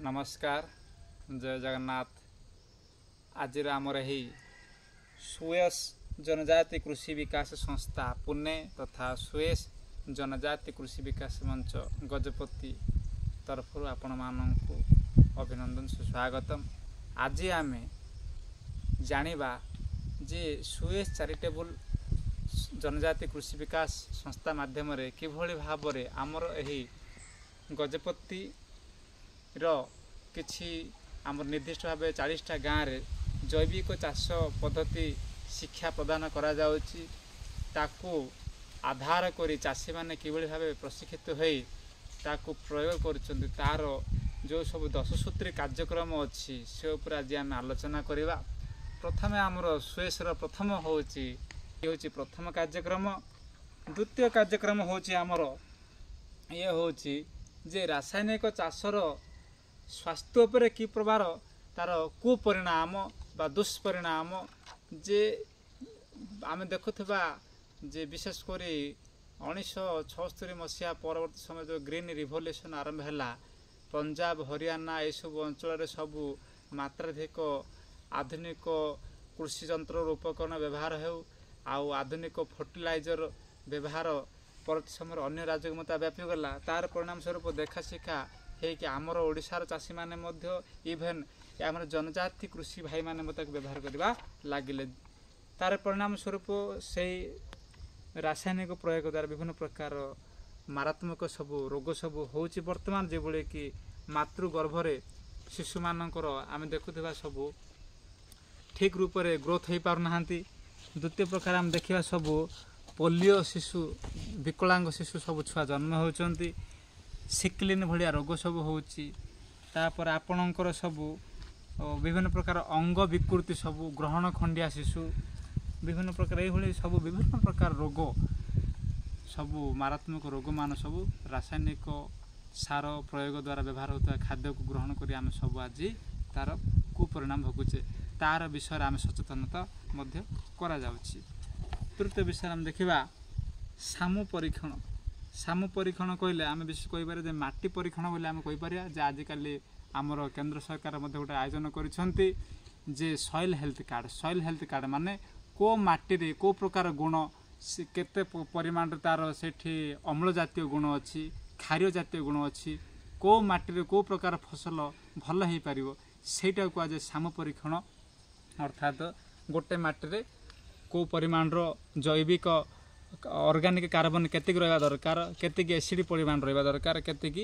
नमस्कार जय जगन्नाथ। आज आमर ही सुएस जनजाति कृषि विकास संस्था पुणे तथा सुएस जनजाति कृषि विकास मंच गजपति तरफ आपण मानू अभिनंदन सुस्वागतम। आज आम जानिबा जे सुएस चैरिटेबल जनजाति कृषि विकास संस्था माध्यम किभली भाव आमर एही गजपति किछि आम निर्दिष्ट भाव 40टा गाँव रे जैविक चाष पद्धति शिक्षा प्रदान करा जाउची। ताकू आधार करी चाषी माने किभली भाव प्रशिक्षित होई ताकू प्रयोग करुचंती तार जो सब 10 सूत्री कार्यक्रम अच्छी से ऊपर आज आम आलोचना करिबा। प्रथमे आमर सुएस प्रथम होची प्रथम कार्यक्रम। द्वितीय कार्यक्रम होची आमर ये होची जे रासायनिक चाषर स्वास्थ्य उपरे कि प्रकार तार कुपरिणाम बा दुष्परिणाम जे आम देखुवा जे विशेष करी 1976 मसीहा परवर्ती समय जो ग्रीन रिवोल्यूशन आरंभ है पंजाब हरियाणा ये सब अंचल सबू मात्राधिक आधुनिक कृषि जंत्र उपकरण व्यवहार हो आधुनिक फर्टिलाइजर व्यवहार परवर्ती समय अन्य राज्य मत व्यापी गला। तार परिणाम स्वरूप देखा शिखा है कि आमर ओडिशार चाषी माने मध्य इभेन आमर जनजाति कृषि भाई माने मत व्यवहार करवा लगिले। तार परिणाम स्वरूप से रासायनिक प्रयोग द्वारा विभिन्न प्रकार मारात्मक सबू रोग सबू होची। वर्तमान जो भाई कि मातृगर्भरे शिशु मानकर आम देखुवा सबू ठीक रूप से ग्रोथ हो पारना। द्वितीय प्रकार आम देखा सबू पोलियो शिशु विकलांग शिशु सब छुआ जन्म होती। सिक्लिन भाया रोग सब होपर आपणकर सबू विभिन्न प्रकार अंग विकृति सबू ग्रहण खंडिया शिशु विभिन्न प्रकार ये सब विभिन्न प्रकार रोग सबू मारात्मक रोग मान सबू रासायनिक सार प्रयोग द्वारा व्यवहार होता खाद्य को ग्रहण कर आम सब आज तार कुपरिणाम भोगुचे। तार विषय आम सचेतनता करा जाउछि। तृतीय विषय आम देखा सामू परीक्षण। सामू परीक्षण कहले आम विशेष कहीपर माटी परीक्षण बोले आम कहीपर आजिकल आमर केंद्र सरकार गोटे आयोजन करिसेंती जे soil health card. Soil health card माने को माटी रे को प्रकार गुण केते परिमाण तार सेठी अम्ल जातीय गुण अच्छी क्षारीय जातीय गुण अच्छी को माटी रे को प्रकार फसल भल हो पार सेटा को आज सामू परीक्षण अर्थात गोटे माटी रे को परिमाण जैविक ऑर्गेनिक कार्बन केतिक रहा दरकार केतिक एसिड परिमाण रहा दरकार केतिक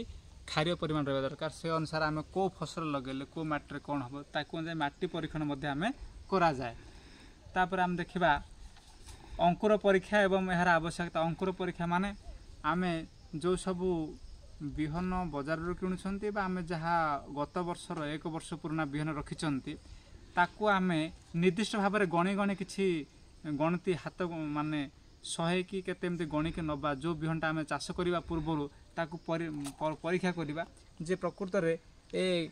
क्षारीय परिमाण रहा दरकार से अनुसार आम को फसल लगेले को माटी कौन हम ताकू माटी परीक्षण आम करा जाए। तापर आम देखा अंकुर परीक्षा एवं यार आवश्यकता। अंकुर परीक्षा माने आम जो सबू बिहन बजार किणुंट आम जहाँ गत वर्षर 1 वर्ष पुराना बिहन रखिंट ताकू आम निर्दिष्ट भाव में गणी गणी किसी गणती हाथ माने 100 कि केते गणिक नवा जो बिहनटा आम चाष करने पूर्वर ताकू परीक्षा करवा जे प्रकृत रे ए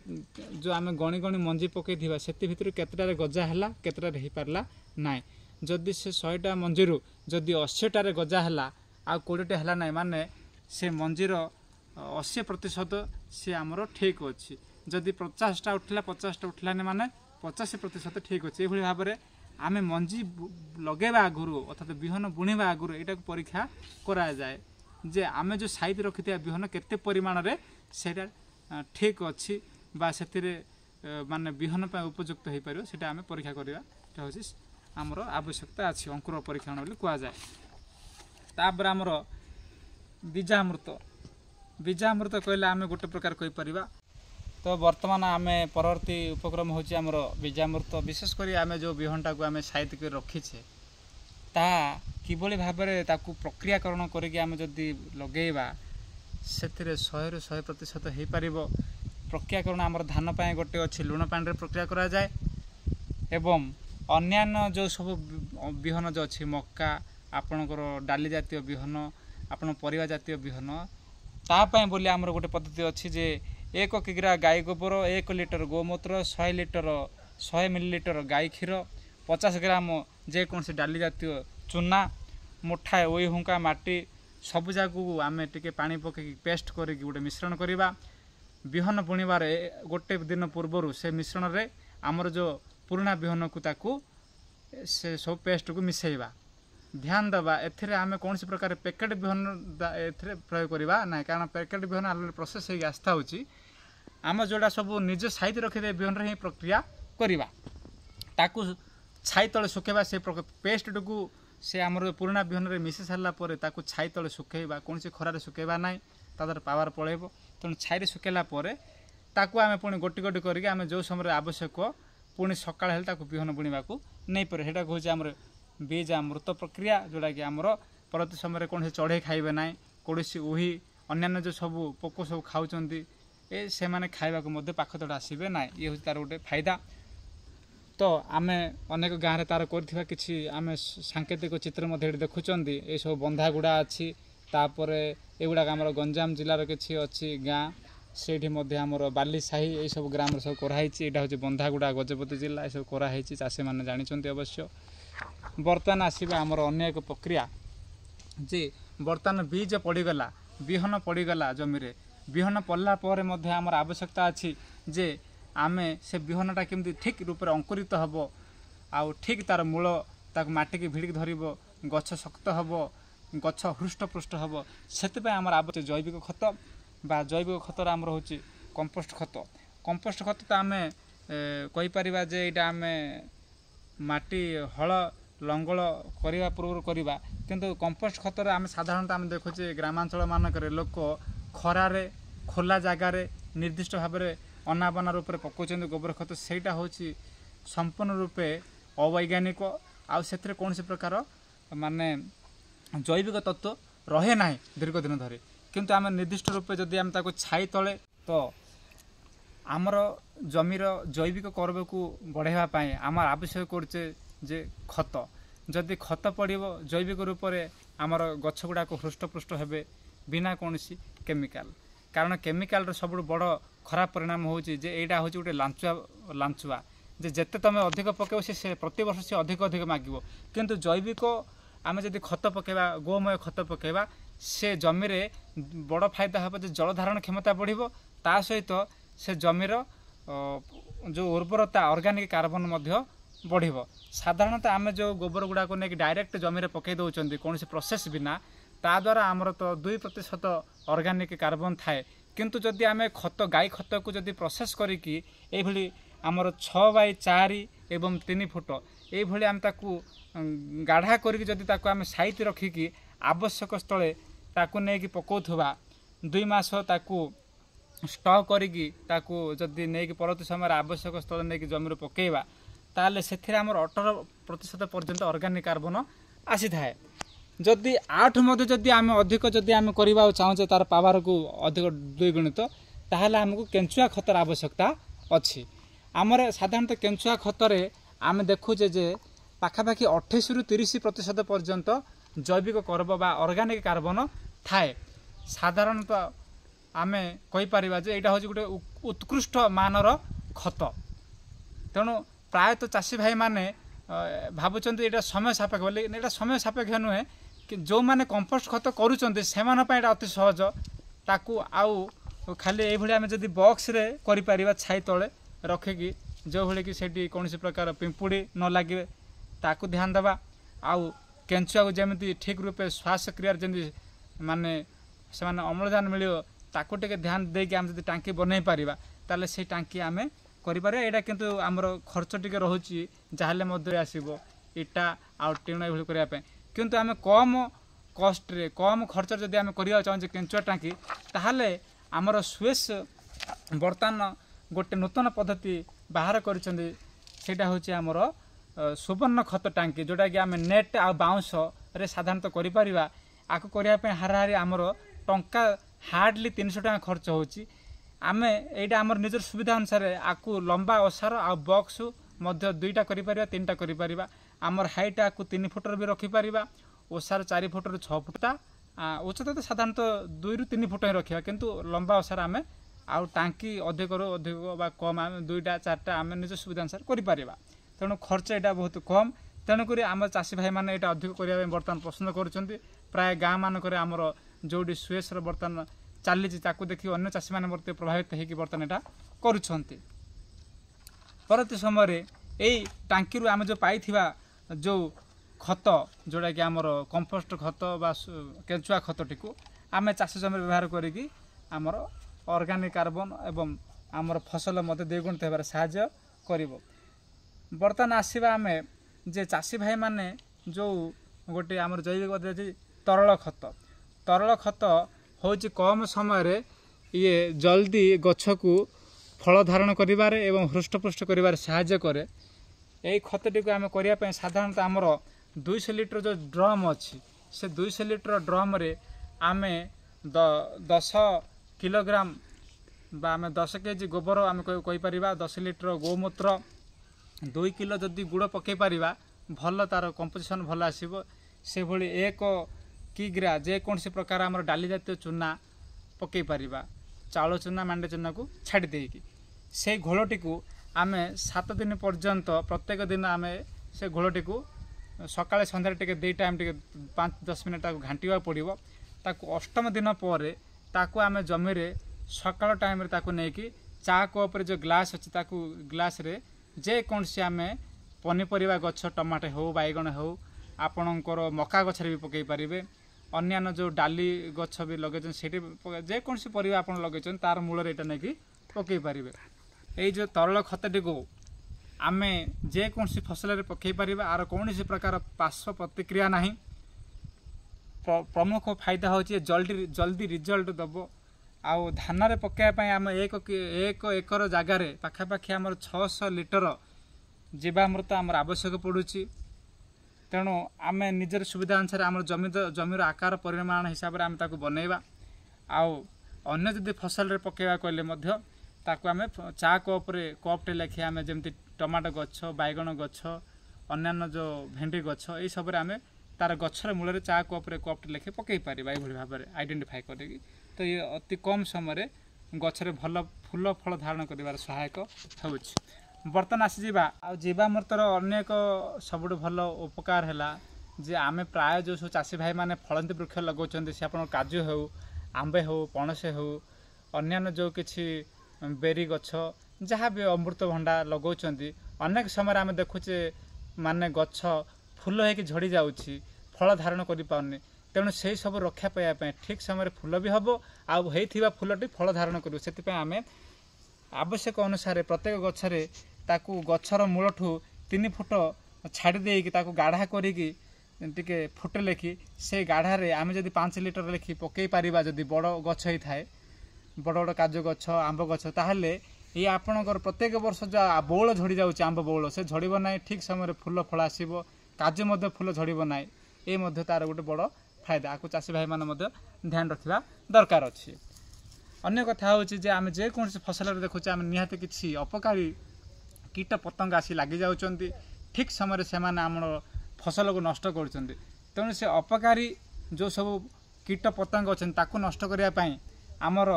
जो आम गणी गणी मंजी पकई से भितर केतटारे गजा है केतटारे हो पारला नाई। जदि से 100टा मंजीरू जदि 80टारे गजा है आ 20टा है ना माने से मंजीर 80% सी आमर ठीक अच्छी। जदि 50टा उठला 50टा उठलानी माने 85% ठीक अच्छे। ये भाव में आम मंजी लगेवा आगुरी अर्थात बिहन बुणवा आगुरी यहाँ परीक्षा करा जाए जे आम जो साइज रखि बिहन केते परिमाण रे सेटा ठीक अच्छी बा से माने बिहन उपयुक्त हो पार से आम परीक्षा करवा हूँ आमर आवश्यकता अच्छी अंकुर परीक्षण बोली कहुए। तापर आमर बीजामृत। बीजामृत कहले आम गोटे प्रकार कहीपर तो वर्तमान आम परवर्ती उपक्रम होची आमर बीजामृत। विशेष करी आम जो बिहनटा को आम साइज कर रखीचे ता किभली भाव में ताकू प्रक्रियाकरण करके आम जदि लगेवा से 100 ରୁ 100% हो पार। प्रक्रियाकरण आमर धान पाए गोटे अच्छी लुण पानी प्रक्रिया करा जाए एवं अन्यान्य जो सब बिहन जो अच्छी मक्का आपणकर डाली जातीय बिहन आपण परिवा जातीय बिहन तापाई बोली आमर गोटे पद्धति अच्छी जे 1 किग्रा गाई गोबर 1 लिटर गोमूत्र 100 मिलीलीटर गाई क्षीर 50 ग्राम जेकोसी डाली जातीय चूना मुठाए ओई हुंका माटी सबू जाक आम टे पा पकई पेस्ट कर गोटे मिश्रण करवा ବିହନ ବୁଣିବାରେ ଗୋଟେ ଦିନ ପୂର୍ବରୁ ସେ ମିଶ୍ରଣରେ ଆମର जो पुराना बिहन को ताकू से सब पेस्ट को मिसेଇବା ध्यान देवा एथिरे आमे कौन प्रकार पैकेट बिहन एथिरे प्रयोग करवा ना कारण पैकेट बिहन अलरेडी प्रोसेस हो आस्था होची आम जोड़ा सब निज साइज रखिदे बिहन रे ही प्रक्रिया करवा ताकू छाई तले सुखेबा से पेस्ट को से आमर पुराना बिहन रे मिसी सारा पर ताकू छाई तले सुखेबा कौन खरार सुखेबा ना तादर पावर पलैब तेणु छाई सुखेला ताकू आमे पुणी गोटी गोटी करके आमे जो समय आवश्यक पुणी सकाळ हेले ताकू बिहन बुणवा को नहीं पारे सेटा कहूँ आमर बीज मृत प्रक्रिया जोड़ा कि आमर परवर्ती समय कौन चढ़े खाइबे ना कौन उही अन्य जो सब पोक सब खाऊँच से मैंने खाइबा को पाखतड़ा आसबे ना ये हूँ तार गोटे फायदा तो आमे अनेक गाँव में तार कर किसी आम सांकेतिक चित्र देखुं ये सब बंधागुड़ा अच्छी तापर एगुड़ा आम गंजाम जिलार किसी अच्छी गाँ से आमर बाली साही ये सब ग्राम सब कराई यहाँ हूँ बंधागुड़ा गजपति जिला ये सब कराई चाषी मैंने जानते अवश्य बर्तमान आसवा आमर अन्य एक प्रक्रिया जे बर्तमान बीज पड़गला बिहन पड़गला जमी बिहन पड़ला आमर आवश्यकता अच्छी जे आमे से बिहनटा केमती ठीक रूप से अंकुरित हम आउ ठीक तार मूल ताक माटी भिड़िक धर गछ शक्त हम गछ हृष्टपृष्ट हम से आमर आवश्यक जैविक खत बा जैविक खतर आमर हूँ कंपोस्ट खत तो आम कहीपर जे यहाँ आम माटी हल लंगल करने पूर्व करवा किंतु कंपोस्ट खतर आम साधारणतः आम देखुचे ग्रामांचल मानक लोक खरारे खोला जगार निर्दिष्ट भाव में अनाबना रूप से पकाउछन्ति गोबर खत सेटा हूँ संपूर्ण रूपे अवैज्ञानिक आउ से कौन प्रकार माने जैविक तत्व रहे ना दीर्घ दिन धरी किंतु आम निर्दिष्ट रूपे जदि आम ताको छाई तले तो आमर जमीर जैविक कर्म को बढ़ावाई आम आवश्यक करचे जे खत जदि खत पड़ो जैविक रूप से आमर गछ गुड़ाक हृष्टपृष्ट हेबे बिना कौन केमिकाल कारण केमिकाल सब बड़ खराब परिणाम हूँ जे यहाँ हूँ गोटे लांचुआ जे जेते तुम अधिक पकेब से प्रति वर्ष से अधिक अधिक मागिब किंतु जैविक आम जदि खत पकेबा गोमय खत पकेबा से जमीर बड़ फायदा हे जल धारण क्षमता बढ़िबो ता सहित से जमीर जो उर्वरता ऑर्गेनिक कार्बन बढ़िबो साधारणतः आम जो गोबर गुड़ाक नहीं डायरेक्ट जमीर पकई दौरान कौन प्रोसेस बिना ता द्वारा आमर तो 2% ऑर्गेनिक कार्बन थाए किंतु जदि आम खत गाई खत को जदि प्रोसेस करी आमर 6x4 एवं 3 फुट ये आम ताकू गाढ़ा करी जदि ताकू आम साइज रखिकी आवश्यक स्थले ताकू नहीं पकाउथुबा 2 मास ताकू स्टॉक करी ताकू जदि नहीं परवर्ती समय आवश्यक स्थल नहीं जमीर पकेबा ताले से आमर 18% पर्यंत ऑर्गेनिक कार्बन आसी थाए जदि 8 जदि आम अधिक जदि आम करवा चाहूचे तार पावर को अधिक द्विगुणित ताहले आमको केंचुआ खतर आवश्यकता अच्छी आमर साधारणतः केंचुआ खतरे आम देखुचे जे पाखापाखि 28 रु 30% पर्यंत जैविक कर्ब बा ऑर्गेनिक कार्बन थाए साधारणतः आम कहीपर यहाँ हूँ गोटे उत्कृष्ट मानर खत तेणु प्रायतः चाषी भाई मैंने भावुंट यहाँ समय सापेक्ष बोली यहाँ समय सापेक्ष नुहे कि जो मैंने कंपोस्ट खत करुँच से अति सहज ताकू आउ खाली ये आम जब बॉक्स रे करिपरिबा छाई तले रखिकी जो भाई कि सेठी कौन प्रकार पिंपुड़ी न लगे ताकू ध्यान देवा आउ केंचुआ को जमी ठीक रूपे श्वास क्रिया जमी माने से अम्लजान मिलो ताकू टे ध्यान देकी आम जब टांकी बनई पारिबा ताले से टांकी आम करिपारे एटा किंतु आमर खर्च टिके रहुची जाहले मध्य आसीबो इटा आउ टीण एभली करिया पे किंतु आम कम कस्ट रे कम खर्च जदि आम करिया चाहूँ केंचुआ टांकी ताहले आमर सुएस बर्तमान गोटे नूतन पद्धति बाहर करिसेंती सेटा होची आमर सुवर्ण खत टांकी जोटा कि आम नेट आ बाउंस रे साधारणतः करिपारिबा आको करिया पे हाराहारी आमर टंका हार्डली 300 टका खर्च होची आमे एटा आमर निजर सुविधा अनुसार आकु लंबा ओसार आ बॉक्स मध्य 2टा करिपारिबा 3टा करिपारिबा आमर हाइट आकु 3 फुटर भी रखिपारिबा ओसार 4 फुटर 6 फुटा उच्चता तो साधारणतः 2 रु 3 फुट ही रखा किंतु लंबा ओसार आमे आउ टांकी अधिक रु अधिक बा कम आम 2टा 4टा आम निज सुविधा अनुसार करिपारिबा तेणु खर्च एटा बहुत कम तेणुक आम चाषी भाई मैंने यहाँ अधिक करने बर्तमान पसंद कर प्राय गाँ मानक आमर जोटी सुएस बर्तमान चली देखिए अन्य चाषी मैंने प्रभावित होकर बर्तमान यहाँ करुँच परवर्ती समय यही टांकी आम जो पाई जो खत जोटा कि आमर कंपोस्ट खत बा केंचुआ खत टी आम चाष जमी व्यवहार करी आमर ऑर्गेनिक कार्बन एवं आमर फसल मत द्विगुणित होबार साहाय्य करिवो। बर्तमान आसवा आम जे चाषी भाई माने जो गोटे आमर जैविक पद्धति तरल खत हूँ कम समय ये जल्दी गछ को फल धारण करिबारे एवं हृष्टपुष्ट करिबारे साहाय्य करे। यही खतटी को आम करने साधारणतः आमर 200 लिटर जो ड्रम अच्छी से 200 लिटर ड्रम रे आम 10 किलोग्राम बा आम 10 केजी गोबर आम कहीपर 10 लिटर गोमूत्र 2 किलो जदि गुड़ पकई पार भल तार कंपोजिशन भल आसो से भली 1 किग्रा जेकोसी प्रकार आम डाली जातीय चूना पकई पार चाउल चूना मांडे चूना को छाड़ी देकी से घोलटी को आम 7 दिन पर्यंत प्रत्येक दिन आम से घोलटी को सकाଳେ सन्धारे टिके 2 टाइम टिके 5-10 मिनट घांटा पड़ो ताकू अष्टम दिन पर ताकू आम जमी रे सकाळ टाइम रे ताकू नेकी चा कप रे जो ग्लास अच्छी ताकू ग्लास रे जेकोसी आम पनीपरिया गछ टमाटो हो बैगण हो आपणकर मका गछ भी पकई पारे अन्यान्य जो डाली गछ भी लगे से जेकोसी परिवा आप लगे तार मूल यहाँ नहीं पकई पारे। यही जो तरल खतटी को आम जेकोसी फसल पकई पार आर कौन प्रकार पार्श्व प्रतिक्रिया ना प्रमुख फायदा हूँ जल्दी जल्दी रिजल्ट दब आउ धान रे पकाइबापी आम एक एकर जगार पाखापाखि आम 600 लिटर जीवामृत आम आवश्यक पड़ुची। तेणु आम निजर सुविधा अनुसार आम जमीर आकार परिमाण हिसाब से आम ताकू बनैबा आउ अन्य जदि फसल रे पकाइबा कहले ताकू आम चा कपटे लेखे आम जमी टमाटो गछ बैगण गछ अन्यान्य जो भेंडी गछ ये सब आम तार गछर मूल चा कपटे लेखे पकई पार ये भाव में आइडेंटिफाई करेगी तो ये अति कम समय गछरे भल फूल फल धारण कर सहायक हो। बर्तमान आसीजा आ जीवामृतर अनेक सबुठ भल उपकार है जे आम प्राय जो सब चाषी भाई मैंने फलती वृक्ष लगाउछन्ति से आपन काजू हो आंबे हो पणस हो अन्यान्य जो किछि बेरी गछ जहाँ भी अमृतभंडा लगाउछन्ति अनेक समय आम देखुचे माने गछ फूल होकि झड़ी जाउछि फल धारण करि पाउनी तेणु से सब रक्षा पाइबा ठीक समय फूल भी हम आईथिबा फूलटी फल धारण करूँ से आम आवश्यक अनुसार प्रत्येक गछरे ताकू गछर मूलठू 3 फुट छाड़ी देकी ताकू गाढ़ा करिकी टिके फुटे लेखि से गाढ़ारे आम जदि 5 लिटर लेखि पकई पारिबा जदि बड़ गछ ही थाए बड़ बड़ काजू गछ आंब गछ ताहले ये आपणकर प्रत्येक वर्ष जो बौल झड़ी जाऊँच आंब बौल से झड़ब ना ठीक समय फूल फल आसो काजू मध्य फूल झड़ब ना ये तार गोटे बड़ फायदा आपको चाषी भाई मैंने ध्यान रखा दरकार अच्छी। अन्य कथा हूँ आम जेकोसी फसल देखुचे आम निहाती किसी अपकारी कीट पतंग आसी लगी जाउछन्ति ठीक समय से आम फसल को नष्ट कर तेणु से अपकारी जो सब कीट पतंग अच्छे ताकू नष्ट करने आमर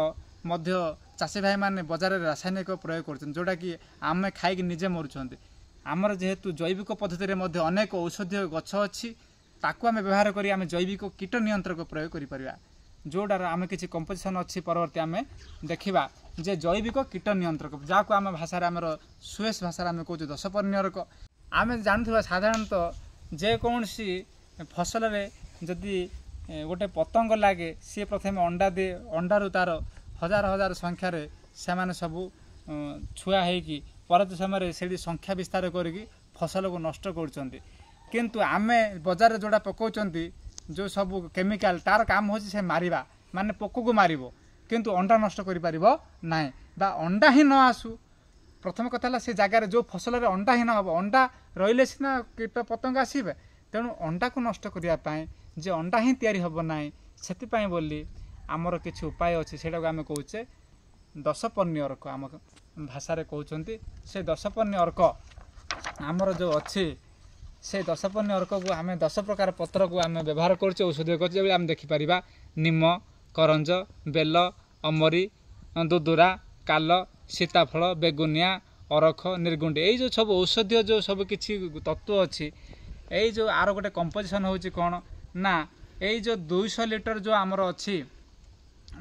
मध्य चाषी भाई मैंने बजार रासायनिक प्रयोग कर जोटा कि आम खाई निजे मरुंट आमर जेहेतु जैविक पद्धति अनेक औषधीय गछ अच्छी ताकू आम व्यवहार करी आम जैविक कीट नियंत्रक प्रयोग करिपरिबा जोडार आम किसी कंपोजिशन अच्छी परवर्ती आम देखा जे जैविक कीट नियंत्रक जहाँ आम भाषा आमर सुएस भाषा आम कहूँ 10 परिनियरक आम जानूँ साधारणतः जेकोसी फसल जदि गोटे पतंग लगे सी प्रथम अंडा दे अंडारू तार हजार हजार संख्यार से सबू छुआ होगी परवर्ती समय से संख्या विस्तार करके फसल को नष्ट कर किंतु आमे बजार जोड़ा पकाउछन्ति जो सब केमिकल तार काम हो मारिबा माने पोक को मारिबो किंतु अंडा नष्ट करि पारिबो नाय बा अंडा ही न आसु प्रथम कथा से जगार जो फसल रे अंडा ही न हबो अंडा रहिले सिना कीट पतंग आसीबे तेणु अंडा को नष्ट करिया पाए जे अंडा ही तैयारी हबो नाय सेति पाए बोली आमर किछि उपाय अछि सेटा को आमे कहूचे 10 परिनियरक आम भाषा रे कहउछन्ति से 10 परिनियरक आमर जो अछि से 10 परिनियरक को आम 10 प्रकार पत्र को आम व्यवहार करछे औषधीय गछ जे आम देखि परिबा निम करंज बेल अमरी दुदुरा काल सीताफल बेगुनिया अरख निर्गुंडी यही जो सब औषधीय जो सब किछि तत्व अच्छी यही जो आर गोटे कंपोजिशन होची कौन ना यही जो 200 लिटर जो आमर अच्छी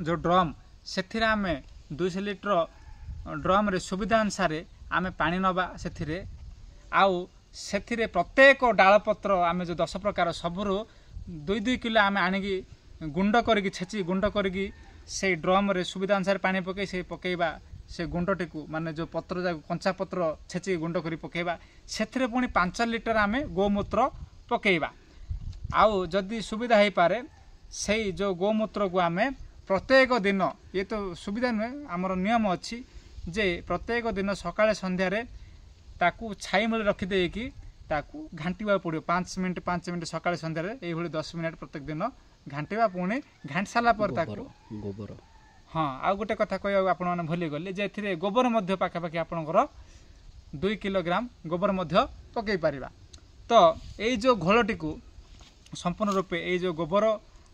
जो ड्रम से आम 200 लिटर ड्रम रे सुविधा अनुसार आम पानी नवा से आउ से प्रत्येक डालपत्र आम जो 10 प्रकार सबुरु 2-2 किलो आम आणिकी गुंड करके छेची गुंड करके से ड्रम रे सुविधा अनुसार पानी पकई से पकेबा से गुंडटी को माने जो पत्र जा कंचा पत्र छेची गुंड करी पकेबा से पुणी 5 लिटर आम गोमूत्र पकेबा आउ जदि सुविधा हो पारे से जो गोमूत्र को आम प्रत्येक दिन ये तो सुविधा नुहे आमर नियम अच्छी जे प्रत्येक दिन सकाळे संध्यारे ताकू छाई मूल रखिदे कि ताकू घांटा पड़ो 5 मिनट सकाळे संध्यारे ये 10 मिनट प्रत्येक दिन घांटा पुणी घांटी सारा गोबर हाँ आउ गोटे कथा कह आप भूली गले जे गोबर पाखापाखि आपंकर 2 किलोग्राम गोबर पकई पार तो ये जो घोलटी को संपूर्ण रूपे ये जो गोबर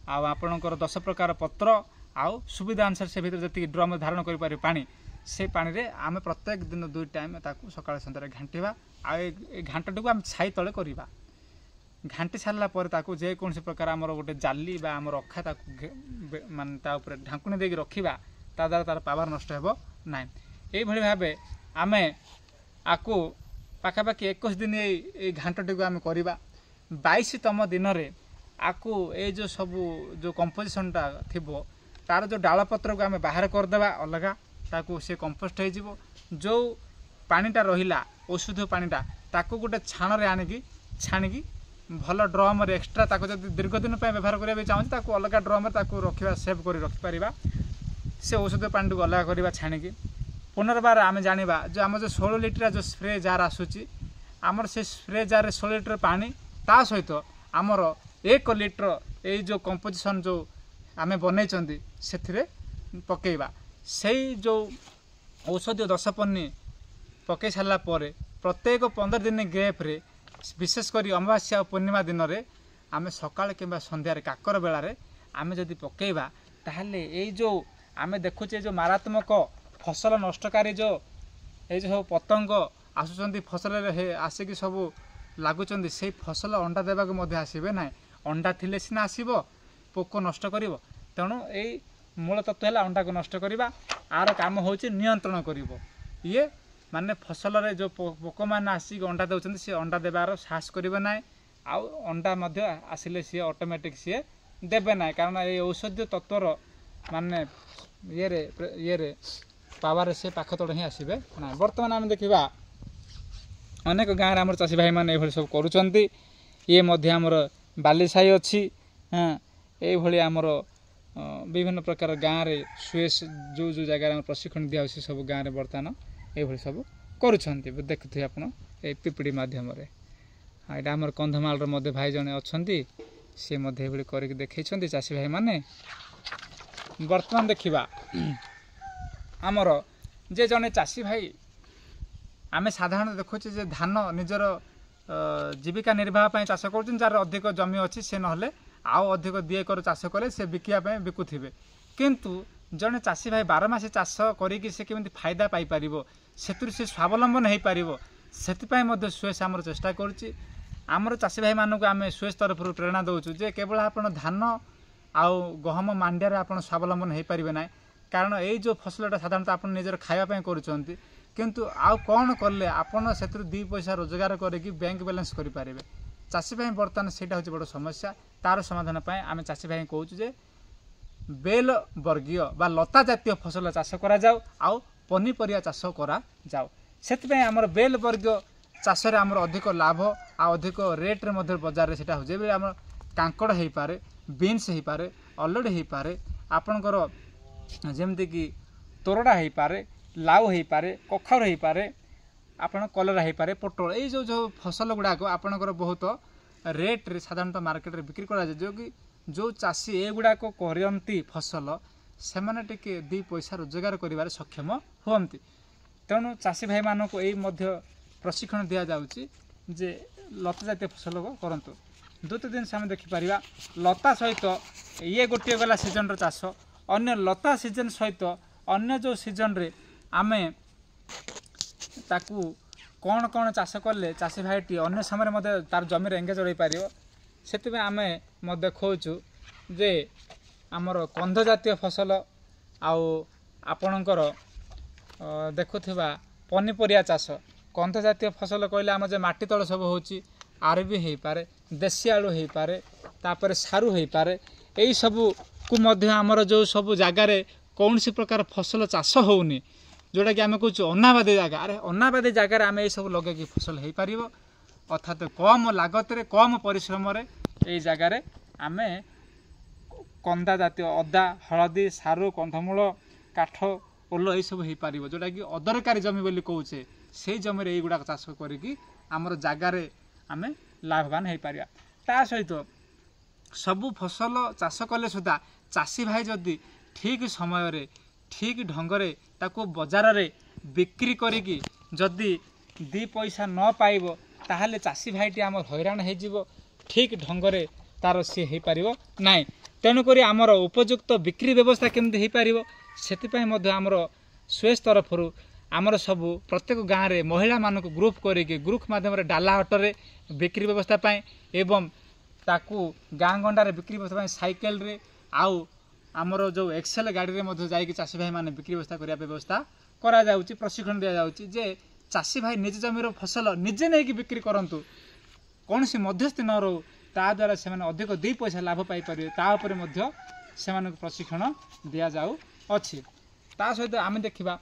आपणकर 10 प्रकार पत्र आउ सुविधा अनुसार से भीतर जी ड्रम धारण कर पानी से पानी रे आम प्रत्येक दिन 2 टाइम ताकू सकाळ संध्यारे घांटा आ घांटाटी को आम छाई तले करवा घांटी सारा पर ताकू जेकोसी प्रकार आमर गोटे जाली बा आमर अखा मानता ढांकुणी देकी रखा ता द्वारा तार पावर नष्ट हो ना ये भाव आम आपको पाखापाखि 21 दिन ये घांटटी को आम करवा 22तम दिन में आपको ये जो सब जो कंपोजिशनटा थी तार जो डालपत्र को आम बाहर करदे अलगा ताकू से कंपोस्ट हो जो पानीटा रहा औषध पानीटा ताकू गोटे छाण आणिकी छाणिकी भल ड्रम एक्सट्रा ताको जब दीर्घ दिन व्यवहार करा चाहूँ ताकू अलग ड्रम रखा सेव कर रखिपर से औषध पानी को अलग करवा छाणिकी पुनर्बार आम जाना जो आम जो 16 लिटर जो स्प्रे जार आसूची आमर से स्प्रे जार 16 लिटर पानी ता सहित आमर 1 लिटर ये जो कंपोजिशन जो आम बनई से पकेबा से जो औषधीय 10 पन्नी पकई सारा प्रत्येक 15 दिन गैप्रे विशेषकर अमावास्या और पूर्णिमा दिन में आम सकाळ कि संध्यारे काकर बेलार आम जदि पकेबा ताहले ये जो आम देखुचे जो मारात्मक फसल नष्टकारी जो ये जो पतंग आसुचंती फसल आसिक सब लगुच से फसल अंडा देवाक आसबे ना अंडा थिले सिना आसब पोक नष्ट कर तेणु यही मूल तत्व है अंडा को नष्ट करवा आर काम हो नियंत्रण कर ये माने फसल रे जो पोक मैंने आसिक अंडा दौरान सी अंडा देवार साहस करेंगे ना आउ अंडा आसिले सी ऑटोमेटिक सी देवे ना कारण ये औषधीय तत्वर माने ये पावर से पाख तले ही आसबे ना। बर्तमान आम देखा अनेक गाँव आम चाषी भाई मैंने सब करुँच ये आमर बालीसाई अच्छी हाँ ये आमर विभिन्न प्रकार गाँव में सुएस जो जो जगार प्रशिक्षण दिया सब गाँव में बर्तमान ये सब करुँच देखुए आप पीपीडी मध्यम यहाँ आम कंधमाल भाई जड़े अच्छा सी कर देखते चाषी भाई मैंने। बर्तमान देखा आमर जे जड़े चाषी भाई आम साधारण देखुचे जे धान निजर जीविका निर्वाह चाष कर जार अधिक जमी अच्छी से ना आउ अधिक 2 एकर चाष कले से बिकापी बिकुवे किंतु जड़े चाषी भाई 12 मास चाष करी से केमी फायदा पाइपर से स्वावलंबन हो पार से सुएस आमर चेष्टा करमर चाषी भाई मानक आम सुएस तरफ प्रेरणा दौचु जे केवल आप धान आउ गहम मांडिया आप स्वावलंबन हो पारे ना कारण ये जो फसलटा साधारणतः आप निजर खावाई कर किंतु आउ कौन कले आपड़ से 2 पैसा रोजगार करके बैंक बैलेंस करें चाषी भाई बर्तमान से बड़ समस्या तार समाधान आम चाषी भाई कहूँ जे बेल वर्गीय बा लता जातीय फसल चाष करा जाऊ आउ पनीपरिया चाष करा जाऊ से आमर बेल वर्गीय चाष आमर अधिक लाभ आ अधिक रेट्रे बजार से हो आम कांकड़ हो पारे बीन्स हो पारे अलड़ी हो पारे आपणकर जमती कि तोरड़ा हो पारे लाउ हो पारे कखार हो पारे आपन कलरा हो पारे पोटल ये जो फसल गुड़ाक आपणकर बहुत रेट्रे साधारणतः मार्केट रे बिक्री करा जो कि जो चाषी ये गुड़ाक करती फसल से मैंने टिके 2 पैसा रोजगार कर सक्षम होती तेणु चाषी भाई मानक यही प्रशिक्षण दि जाऊँगी जे लता जातीय फसल को करंतु। द्वितीय दिन से आम देखिपर लता सहित ये गोटे गला सीजन चाष अन्य लता सीजन सहित अन्य जो सीजन रे आमे ताकू कौन कौन चाष कले चाषी भाईटी अन्य समय तार जमी एंगेज हो पार से आम खोचु जे आमर कंद जातीय फसल आउ आपणकर देखुवा पनीपरिया चाष कंद जातीय फसल कहले आम जो माटी तल सब होची आर भी हो पारे देशी आलू हो पारे तापर सारू हो पारे यही सबू को मध्य आमर जो सब जगार कौन सी प्रकार फसल चाष होनी जोटा कि आम कहूँ अनाबादी जगह अरे अनाबादी जगार आम ये सब लगे फसल हो पार अर्थात कम लागत रे कम परिश्रम रे यही जगार आम कंदा जातीय अदा हलदी सारू कंधमूल काठ ओल ये सब हो पार जोटा कि अदरकारी जमी बोली कौचे से जमी युवा चाष करी आमर जगार आम लाभवान हो पार ता सहित सबू फसल चाष कले सुधा चाषी भाई जदि ठीक समय रे ठीक ढंगरे ताको बजार रे बिक्री करिकी जदि दी पैसा न पाइब ताहले चाषी भाईटी आम हैरान हो ठीक ढंगरे तार सी हो पार नाई तेणुक आमर उपयुक्त बिक्री व्यवस्था केमती हो पार से आमर स्वेस तरफ आमर सबू प्रत्येक गाँव में महिला मानक ग्रुप करिकी ग्रुप माध्यम डाला हटरे बिक्री व्यवस्था पाए एवं ताकू गाँ गंडारे बिक्री व्यवस्था साइकेल रे आउ आमर जो एक्सेल गाड़ी में जाइए चाषी भाई मैंने बिक्री व्यवस्था करने व्यवस्था करा जाउची प्रशिक्षण दिया जाउची जे चाषी भाई निज जमीर फसल निजे नहीं बिक्री करंतु कौन सी मध्यस्थी न रो ता द्वारा से अधिक दी पैसा लाभ पाई परिबे ता उपरे मध्य से प्रशिक्षण दिया जाउ अछि ता सहित आम देखिबा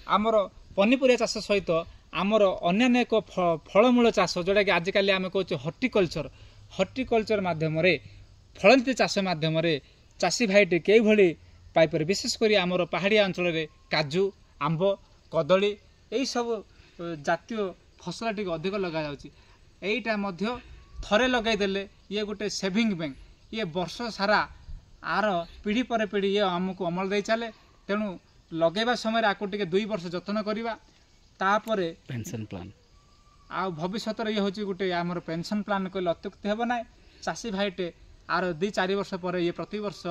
आमर पनीपरिया चाष सहित आमर अन्य एक फलमूल चाष जोटा कि आजिकल आम कहूँ हर्टिकल्चर माध्यम फलंती चाष माध्यम चाषी भाईटी कई भली पाइपर विशेषकर आमर पहाड़िया अंचल में काजू आंब कदली यही सब जातीय फसल टी अधिक लगा जाटा थरे लगेदेले ये गोटे सेविंग बैंक ये वर्ष सारा आर पीढ़ी पर पीढ़ी ये आमको अमल दे चले तेणु लगेवा समय आपको टे 2 वर्ष जतन करवा तापरे पेंशन प्लान आ भविष्य ये हूँ गोटे आमर पेंशन प्लान कहले अत्युक्ति हे ना चाषी भाईटे आर 2-4 वर्ष पर ये प्रति वर्ष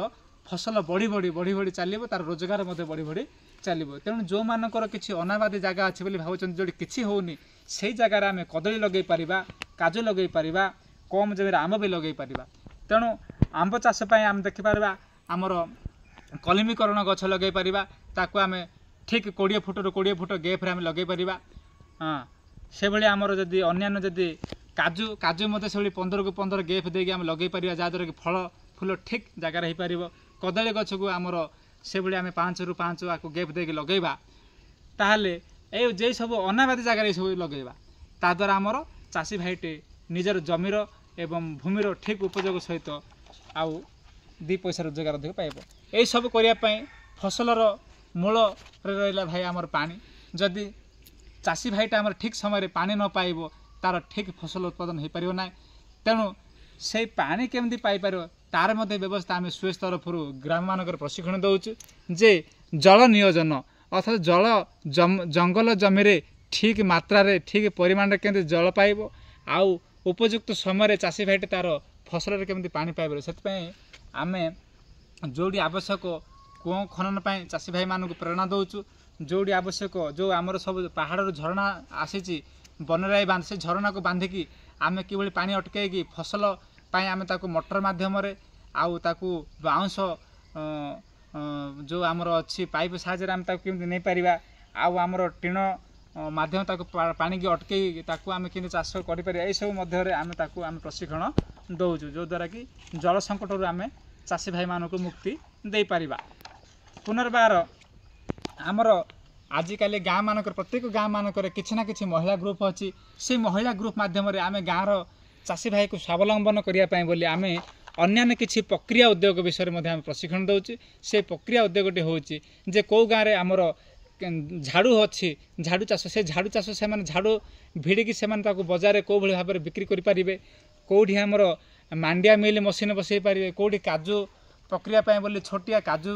फसल बढ़ी बढ़ी बढ़ी बढ़ी चलो तार रोजगार बढ़ी बढ़ी चलो तेणु जो मानकर किसी अनाबादी जगह अच्छी बोली भावुं जो किसी होनी से जगार आम कदली लगे पारिबा काजू लगे पारिबा कम जगह आंब भी लगे पारिबा तेणु आंब चाष आम देखिपार आमर कलमीकरण गछ लगे पारिबा ताकू आम ठीक 20 फुट रू 20 फुट गैप आम लगे पारिबा हाँ से भली आमर जदि अन्यान्य जदि काजू काजू मत से 15 को 15 गैप देके आम लगे पारिबा जहाँद्वारा कि फल फूल ठीक जगार हो पार कदली गछ को आमर से भली आम 5 रू 5 आपको गैप देके लगेबा ताहले ए जे सब अनाबादी जगार ये सब लगेबा ता द्वारा आमर चाषी भाईटे निजर जमीर एवं भूमिर ठीक उपयोग सहित आउ 2 पैसा रोजगार अधिक पाइब यही सब करने फसलर मूल रहा भाई आमर पानी जदि चाषी भाईटा आमर ठीक समय पानी न पाइब तार ठीक फसल उत्पादन हो पार ना तेणु से पानी केमती पाइपर तार मध्य व्यवस्था आम स्वेस तरफ ग्राम मानक प्रशिक्षण दौचु जे जल नियोजन अर्थात जल जंगल जमी ठीक मात्रा ठीक परिमाण केमती जल पाइब आउ उपयुक्त समय चाषी भाईटे तार फसल केमती पानी पाइब से आम जोड़ी आवश्यक कूँ खनन पाई चाषी भाई मानक प्रेरणा दौचु जोड़ी आवश्यक जो आमर सब पहाड़ झरणा आसी बनराई बांध से झरणा को बांधिकी आम कि पानी अटकई फसल पाई आम ताको मोटर माध्यम आउ ताकू बाउंश जो आमर अच्छी पाइप साहाय्य आम ताको केमती नहीं पारिबा आउ आमर टीण माध्यम ताको पानी की अटकई ताकू आम केमती चाष करि यही सब मध्य आम ताकू आम प्रशिक्षण दौचु जो द्वारा कि जल संकट आम चाषी भाई मानक मुक्ति दे पारिबा पुनर्बार आमर आजिकल गाँ मानक प्रत्येक गाँ मानक किसी ना किसी महिला ग्रुप अच्छी से महिला ग्रुप माध्यम आम गाँव चाषी भाई को स्वावलंबन करने बोली आम अन्य किसी प्रक्रिया उद्योग विषय में प्रशिक्षण दौचे से प्रक्रिया उद्योगटी हूँ जे कौ गाँव में आमर झाड़ू अच्छी झाड़ू चाष से झाड़ू चाष से झाड़ू भिड़िकी से बजार कौ भाव में बिक्री करें कौटी आमर मांडिया मिल मशीन बसई पारे कौटी काजू प्रक्रिया बोली छोटिया काजू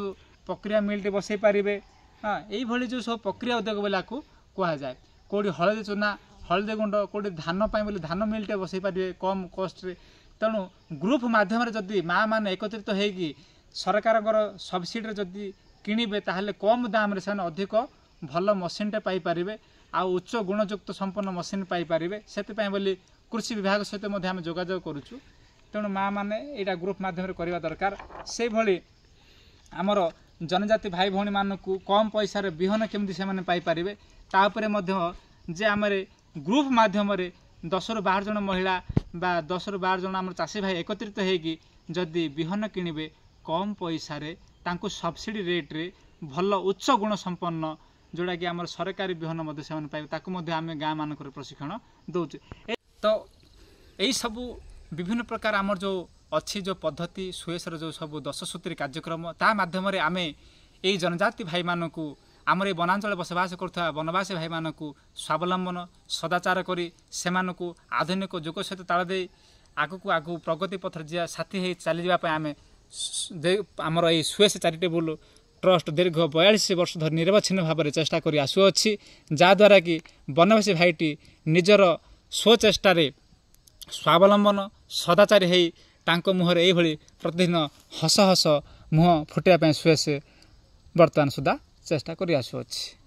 प्रक्रिया मिलटे बसई पारे हाँ यही जो सब प्रक्रिया उद्योग बोला कहुए कौटी हलदी चूना हलदी गुंड कौटी धान बोली धान मिलटे बसई पारे कम कस्ट तेणु ग्रुप माध्यम जदि माँ मैंने एकत्रित होगी सरकार सब्सिडी जदि किणवे ताहले कम दाम से अधिक भल मशीनटे पाइपर आ उच्च गुणयुक्त संपन्न मशीन पाइपर से बोली कृषि विभाग सहित आम जोगाजोग करुचु तेणु माँ मैंने यहाँ ग्रुप मध्यम करवा दरकार से भली आमर जनजाति भाई भौणी मानक कम पैसा विहन केमती से पाइपर तापर जे आम ग्रुप मध्यम 10 ରୁ 12 जन महिला बा 10 ରୁ 12 जन आम चाषी भाई एकत्रित होगी जदि विहन किणवे कम पैसा सब्सिडी रेट रे भल उच्च गुण संपन्न जोड़ा कि आम सरकारी विहन पाइबे आम गाँ मानक प्रशिक्षण दौचे। तो यही सबू विभिन्न प्रकार आमर जो अच्छी जो पद्धति सुएसर जो सब 10 सूत्री कार्यक्रम ता माध्यम आम यही जनजाति भाई मानक आमर वनांचल बसवास कर वनवासी भाई मानक स्वावलंबन सदाचार करी से आधुनिक जुग सहित ताल दे आगक आगू प्रगति पथ साथी हो चली जावाई आम आमर ये सुएस चैरिटेबल ट्रस्ट दीर्घ 42 वर्ष धरी निरवच्छिन्न भाव में चेष्टा कर आसुअछि जहाद्वारा कि वनवासी भाईटी निजर स्वचेष्टार स्वावलंबन सदाचारी हो तांको मुहर यही प्रतिदिन हस हस मुह फुटाइवाई सुएस बर्तमान सुधा चेष्टा कर आसुअछि।